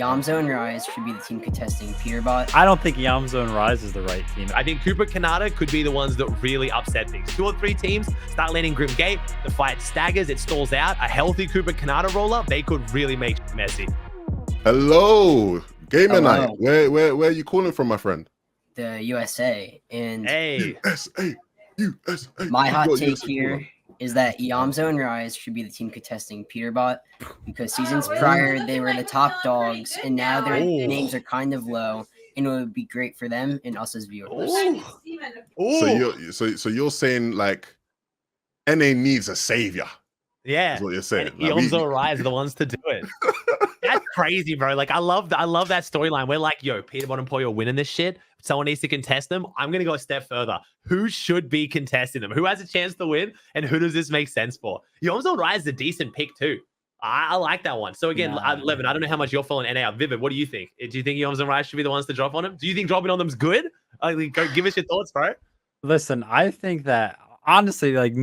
Yamzo and Rise should be the team contesting Peterbot. I don't think Yamzo and Rise is the right team. I think Cooper Kanata could be the ones that really upset things. 2 or 3 teams start landing Grim Gate, the fight staggers, it stalls out. A healthy Cooper Kanata roll-up, they could really make it messy. Hello, Gamer Night. Where are you calling from, my friend? The USA. And hey, USA. My hot take here is that Yamzo and Rise should be the team contesting Peterbot, because seasons prior they were the top dogs, and now their names are kind of low, and it would be great for them and us as viewers. So you're saying like NA needs a savior? Yeah, is what you're saying. Like, Yamzo and Rise are the ones to do it. That's crazy, bro. Like I love that storyline. We're like, yo, Peterbot and Pollo are winning this shit. Someone needs to contest them. I'm gonna go a step further. Who should be contesting them? Who has a chance to win? And who does this make sense for? Yamzo and Rise is a decent pick too. I like that one. So again, Levin, I don't know how much you're following NA out. Vivid, what do you think? Do you think Yamzo and Rise should be the ones to drop on him? Do you think dropping on them is good? Go give us your thoughts, bro. Listen, I think that honestly, like,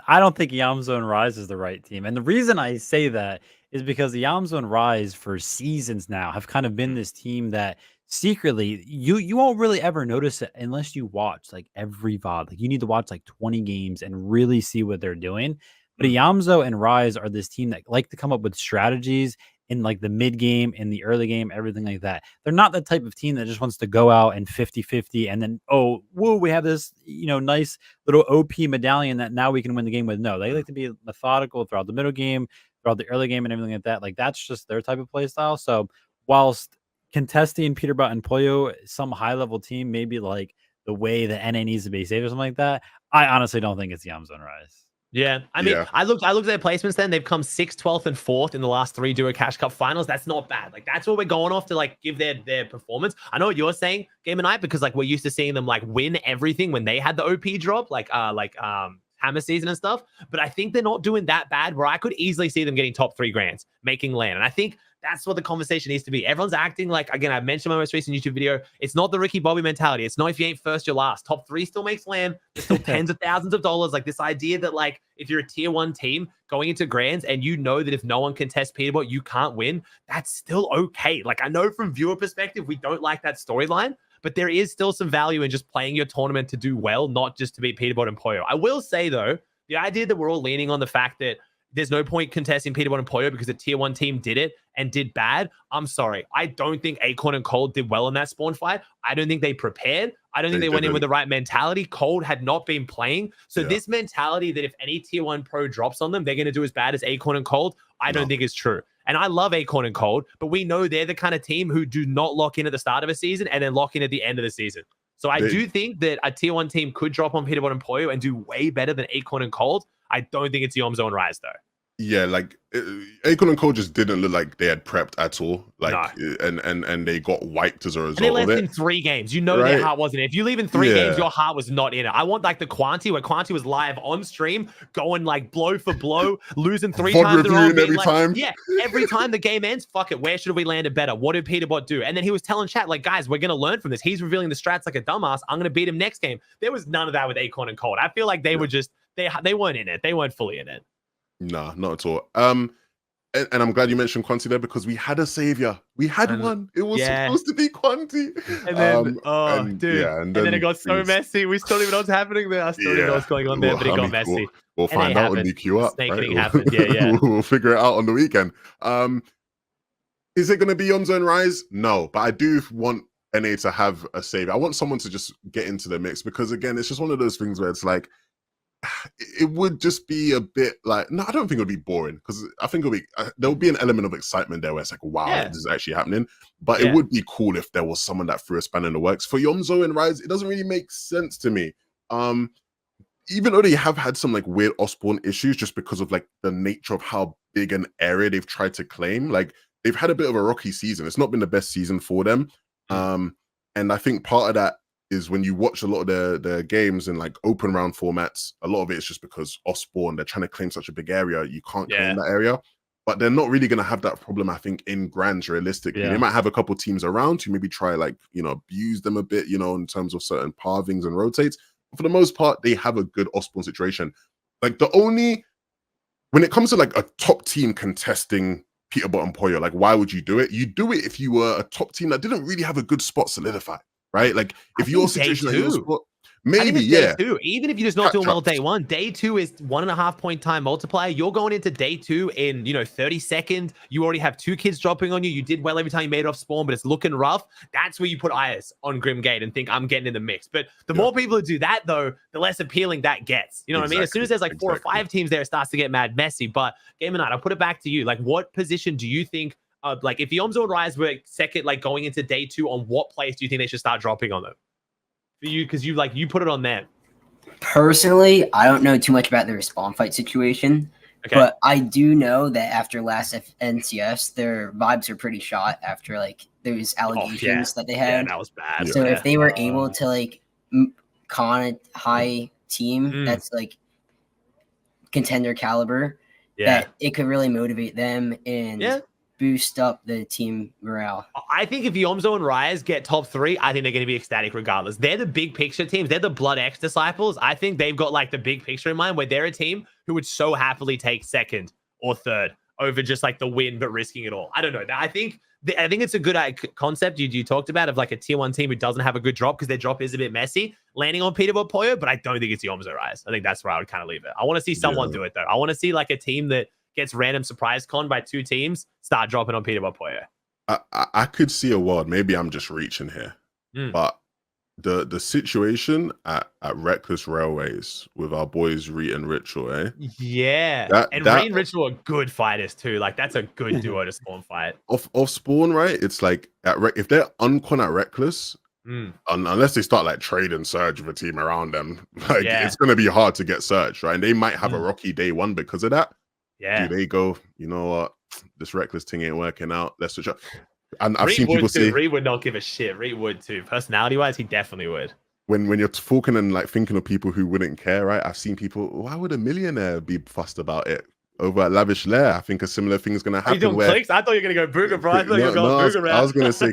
I don't think Yamzo and Rise is the right team. And the reason I say that is because the Yamzo and Rise for seasons now have kind of been this team that secretly you won't really ever notice it unless you watch like every VOD. Like you need to watch like 20 games and really see what they're doing. But Yamzo and Rise are this team that like to come up with strategies in like the mid game, in the early game, everything like that. They're not the type of team that just wants to go out and 50-50 and then, oh, whoa, we have this, nice little OP medallion that now we can win the game with. No, they like to be methodical throughout the middle game, throughout the early game and everything like that. Like that's just their type of play style. So whilst contesting Peterbot and Pollo, some high level team, maybe like the way the NA needs to be saved or something like that, I honestly don't think it's Yamzo and Rise. Yeah, I mean, I looked at their placements then. They've come 6th, 12th, and 4th in the last 3 Duo Cash Cup finals. That's not bad. Like, that's what we're going off to, like, give their performance. I know what you're saying, Game of Night, because, like, we're used to seeing them, like, win everything when they had the OP drop, like Hammer season and stuff. But I think they're not doing that bad, where I could easily see them getting top 3 grands, making land. And I think that's what the conversation needs to be. Everyone's acting like, again, I mentioned my most recent YouTube video, it's not the Ricky Bobby mentality. It's not if you ain't first, you're last. Top 3 still makes land. There's still tens of thousands of dollars. Like this idea that like, if you're a tier 1 team going into grands and you know that if no one contests Peterbot, you can't win, that's still okay. Like I know from viewer perspective, we don't like that storyline, but there is still some value in just playing your tournament to do well, not just to beat Peterbot and Pollo. I will say though, the idea that we're all leaning on the fact that there's no point contesting Peterbot and Pollo because the tier 1 team did it and did bad. I'm sorry. I don't think Acorn and Cold did well in that spawn fight. I don't think they prepared. I don't think they went in with the right mentality. Cold had not been playing. So this mentality that if any tier 1 pro drops on them, they're going to do as bad as Acorn and Cold, I don't think is true. And I love Acorn and Cold, but we know they're the kind of team who do not lock in at the start of a season and then lock in at the end of the season. So I do think that a tier 1 team could drop on Peterbot and Pollo and do way better than Acorn and Cold. I don't think it's Yamzo and Rise though. Yeah, like Acorn and Cole just didn't look like they had prepped at all. Like, and they got wiped as a result. And they left of it. in 3 games. You know their heart wasn't in it. If you leave in 3 games, your heart was not in it. I want like the Quanti, where Quanti was live on stream, going like blow for blow, losing 3 times in a row. Every time. Yeah, every time the game ends, fuck it. Where should we land it better? What did Peterbot do? And then he was telling chat, like, guys, we're gonna learn from this. He's revealing the strats like a dumbass. I'm gonna beat him next game. There was none of that with Acorn and Cold. I feel like they were just they weren't in it. They weren't fully in it. Nah, not at all. And I'm glad you mentioned Quanti there because we had a savior. We had one. It was supposed to be Quanti. And then, dude. And then it got so messy. We still don't even know what's happening there. I still don't even know what's going on there, but it got messy. We'll find out when we queue up. Snaking happened. Yeah. We'll figure it out on the weekend. Is it going to be Yamzo and Rise? No, but I do want NA to have a savior. I want someone to just get into the mix because, again, it's just one of those things where it's like, it would just be a bit like, no, I don't think it would be boring because I think there would be an element of excitement there where it's like, wow, this is actually happening. But it would be cool if there was someone that threw a spanner in the works. For Yamzo and Rise, it doesn't really make sense to me. Even though they have had some like weird Osborne issues just because of like the nature of how big an area they've tried to claim, like they've had a bit of a rocky season. It's not been the best season for them. And I think part of that is when you watch a lot of the games in like open round formats, a lot of it is just because Osborne, they're trying to claim such a big area, you can't claim that area. But they're not really going to have that problem, I think, in grands realistically. They might have a couple teams around to maybe try like, abuse them a bit, in terms of certain pathings and rotates. But for the most part, they have a good Osborne situation. Like when it comes to like a top team contesting Peterbot and Pollo. Like, why would you do it? You do it if you were a top team that didn't really have a good spot solidified, right? Like, if your situation, like your spot, maybe, day two. Even if you're just not doing well Catch-ups. day one, day two is 1.5 point time multiplier. You're going into day two in 30 seconds. You already have 2 kids dropping on you. You did well every time you made it off spawn, but it's looking rough. That's where you put IS on Grimgate and think I'm getting in the mix. But the more people who do that, though, the less appealing that gets. You know what I mean? As soon as there's like 4 or 5 teams there, it starts to get mad messy. But Gamer Night, I'll put it back to you. Like, what position do you think? Like, if Yomzo and Rise were second, like going into day two, on what place do you think they should start dropping on them? For you, because you put it on them. Personally, I don't know too much about the respawn fight situation, but I do know that after last NCS, their vibes are pretty shot after like those allegations that they had. Yeah, that was bad. So if they were able to like con a high team that's like contender caliber, that it could really motivate them and boost up the team morale. I think if Yomzo and Rise get top 3, I think they're going to be ecstatic regardless. They're the big picture teams. They're the Blood X disciples. I think they've got like the big picture in mind, where they're a team who would so happily take second or third over just like the win, but risking it all. I don't know. I think it's a good concept you talked about, of like a tier 1 team who doesn't have a good drop because their drop is a bit messy, landing on Peterbot and Pollo, but I don't think it's Yomzo Rise. I think that's where I would kind of leave it. I want to see someone do it though. I want to see like a team that gets random surprise con by 2 teams start dropping on Peterbot and Pollo. I could see a world. Maybe I'm just reaching here, but the situation at Reckless Railways with our boys Reet and Ritual, Yeah, Reet and Ritual are good fighters too. Like, that's a good duo to spawn fight. Off spawn, right? It's like if they're uncon at Reckless, unless they start like trading Surge with a team around them, like it's gonna be hard to get Surge, right? And they might have a rocky day 1 because of that. Do they go, you know what, this Reckless thing ain't working out, let's switch up? And I've seen people say Reet would not give a shit. Reet would too. Personality wise, he definitely would. When you're talking and like thinking of people who wouldn't care, right? I've seen people, why would a millionaire be fussed about it? Over at Lavish Lair, I think a similar thing is going to happen. Are you doing clicks? I thought you were going to go Booger, bro. I thought you were going Booger. I was going to say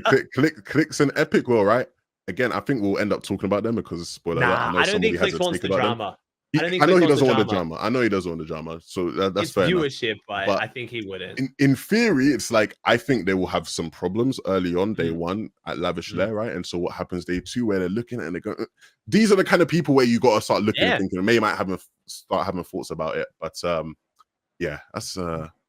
clicks and Epic Will, right? Again, I think we'll end up talking about them because spoiler alert, I don't think Clicks wants the drama. I know he doesn't want the drama. I know he doesn't want the drama. So that's fair viewership, but I think he wouldn't. In theory, it's like, I think they will have some problems early on, day 1 at Lavish Lair, right? And so what happens day 2, where they're looking at it and they go, these are the kind of people where you got to start looking and thinking, maybe might start having thoughts about it. But that's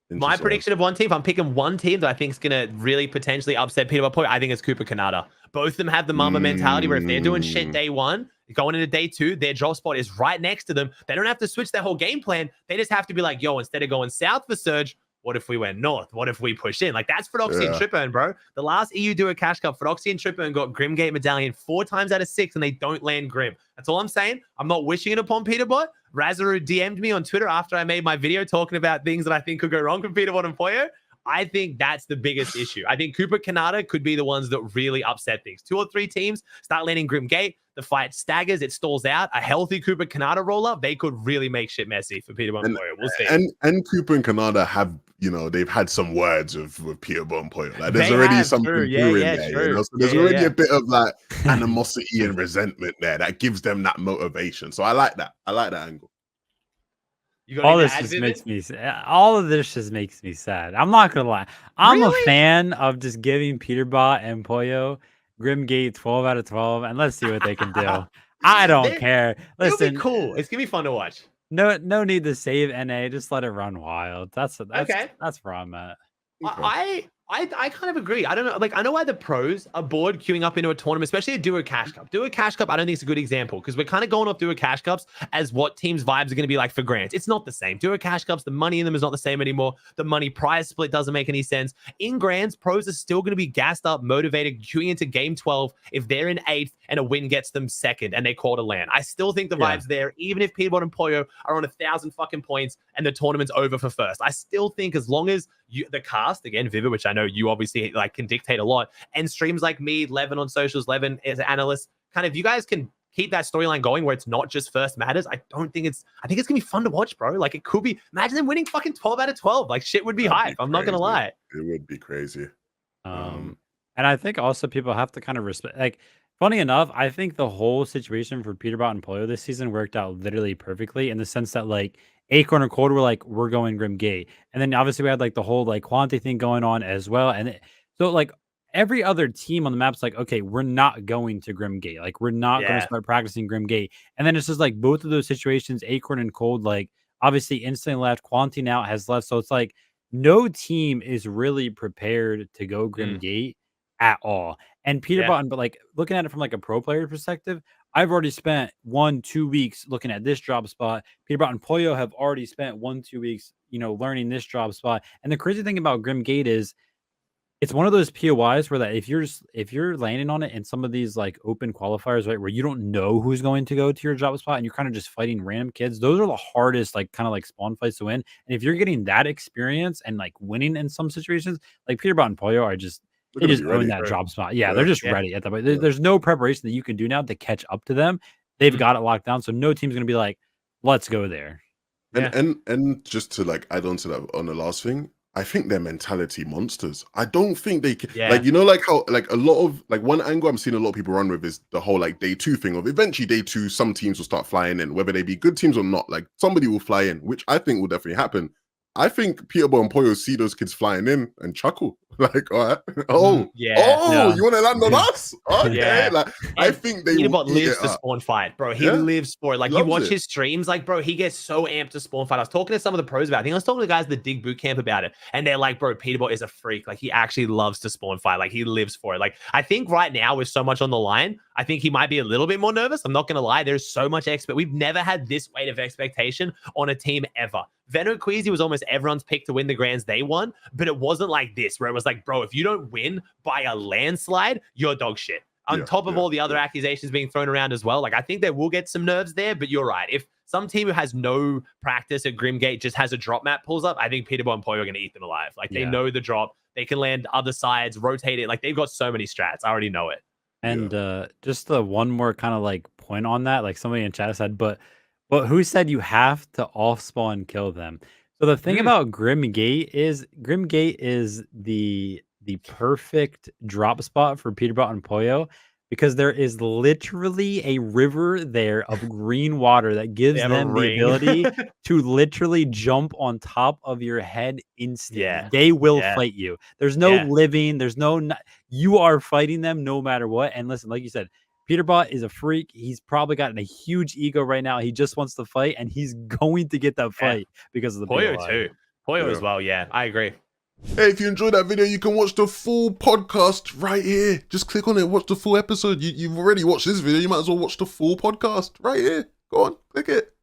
my prediction of one team. If I'm picking one team that I think is going to really potentially upset Peterbot Pollo, I think it's Cooper Canada. Both of them have the mama mentality where if they're doing shit day 1, going into day 2, their drop spot is right next to them. They don't have to switch their whole game plan. They just have to be like, yo, instead of going south for Surge, what if we went north? What if we push in? Like, that's Fedoxy and Tripburn, bro. The last EU Duo Cash Cup, Fedoxy and Tripburn got Grimgate Medallion 4 times out of 6, and they don't land Grim. That's all I'm saying. I'm not wishing it upon Peterbot. Razaru DM'd me on Twitter after I made my video talking about things that I think could go wrong for Peterbot and Pollo. I think that's the biggest issue. I think Cooper Canada could be the ones that really upset things. 2 or 3 teams start landing Grimgate. The fight staggers. It stalls out. A healthy Cooper Canada roll-up, they could really make shit messy for Peterbot and Pollo. We'll see. And Cooper and Canada have, they've had some words with Peterbot and Pollo. Like, there's already something brewing there. True. So there's already a bit of like animosity and resentment there that gives them that motivation. So I like that. I like that angle. All this just makes me sad. All of this just makes me sad. I'm not gonna lie. I'm a fan of just giving Peterbot and Pollo Grimgate 12 out of 12, and let's see what they can do. I don't care. Listen, it'll be cool. It's gonna be fun to watch. No need to save NA. Just let it run wild. That's where I'm at. I kind of agree. I don't know. Like, I know why the pros are bored queuing up into a tournament, especially a Duo Cash Cup. Duo Cash Cup, I don't think it's a good example because we're kind of going off Duo Cash Cups as what teams' vibes are going to be like for grants. It's not the same. Duo Cash Cups, the money in them is not the same anymore. The money prize split doesn't make any sense. In grants, pros are still going to be gassed up, motivated, queuing into game 12 if they're in 8th and a win gets them 2nd and they call to land. I still think the vibe's there, even if Peterbot and Pollo are on 1,000 fucking points and the tournament's over for first. I still think as long as the cast, again, Vivid, which I know you obviously like can dictate a lot, and streams like me, Levin on socials, Levin as an analyst, kind of, you guys can keep that storyline going where it's not just first matters. I think it's gonna be fun to watch, bro. Like, it could be, imagine them winning fucking 12 out of 12. Like, shit would be hype. I'm not gonna lie. It would be crazy. And I think also people have to kind of respect, like, funny enough, I think the whole situation for Peterbot and Pollo this season worked out literally perfectly in the sense that, like, Acorn and Cold were like, we're going Grim Gate. And then obviously we had like the whole like Quante thing going on as well. And so like every other team on the map's like, okay, we're not going to Grim Gate. Like we're not going to start practicing Grim Gate. And then it's just like both of those situations, Acorn and Cold, like obviously instantly left. Quante now has left. So it's like no team is really prepared to go Grim Gate at all. And Peterbot, but like looking at it from like a pro player perspective, I've already spent 1-2 weeks looking at this drop spot. Peterbot and Pollo have already spent 1-2 weeks, learning this drop spot. And the crazy thing about Grim Gate is it's one of those POIs where that if you're landing on it in some of these like open qualifiers, right, where you don't know who's going to go to your drop spot and you're kind of just fighting random kids, those are the hardest like kind of like spawn fights to win. And if you're getting that experience and like winning in some situations, like Peterbot and Pollo are just they just own that drop spot. Yeah, they're just ready at the point. There's no preparation that you can do now to catch up to them. They've got it locked down, so no team's gonna be like, let's go there. And just to like add on to that on the last thing, I think they're mentality monsters. I don't think they can like like how like a lot of like one angle I'm seeing a lot of people run with is the whole like day 2 thing of eventually day 2 some teams will start flying in, whether they be good teams or not. Like somebody will fly in, which I think will definitely happen. I think Peterbot and Pollo see those kids flying in and chuckle like, all right, you want to land on us? Okay, like I think they. Peterbot lives to spawn fight, bro. He lives for it. Like you watch his streams, like bro, he gets so amped to spawn fight. I was talking to some of the pros about it. I think I was talking to the guys at the Dig Bootcamp about it, and they're like, bro, Peterbot is a freak. Like he actually loves to spawn fight. Like he lives for it. Like I think right now with so much on the line, I think he might be a little bit more nervous. I'm not gonna lie. There's so much We've never had this weight of expectation on a team ever. Veno Queasy was almost everyone's pick to win the grands they won, but it wasn't like this where it was like, bro, if you don't win by a landslide, you're dog shit. On top of all the other accusations being thrown around as well. Like I think they will get some nerves there, but you're right. If some team who has no practice at Grimgate just has a drop map pulls up, I think Peterbot and Pollo are going to eat them alive. Like they know the drop, they can land other sides, rotate it. Like they've got so many strats. I already know it. And just the one more kind of like point on that, like somebody in chat said, but who said you have to off spawn kill them? So the thing about Grimgate is the perfect drop spot for Peterbot and Pollo because there is literally a river there of green water that gives them the ability to literally jump on top of your head instantly. Yeah. They will fight you. There's no living. There's you are fighting them no matter what. And listen, like you said, Peterbot is a freak. He's probably gotten a huge ego right now. He just wants to fight, and he's going to get that fight because of the Pollo too. Pollo as well. Yeah, I agree. Hey, if you enjoyed that video, you can watch the full podcast right here. Just click on it, watch the full episode. You've already watched this video. You might as well watch the full podcast right here. Go on, click it.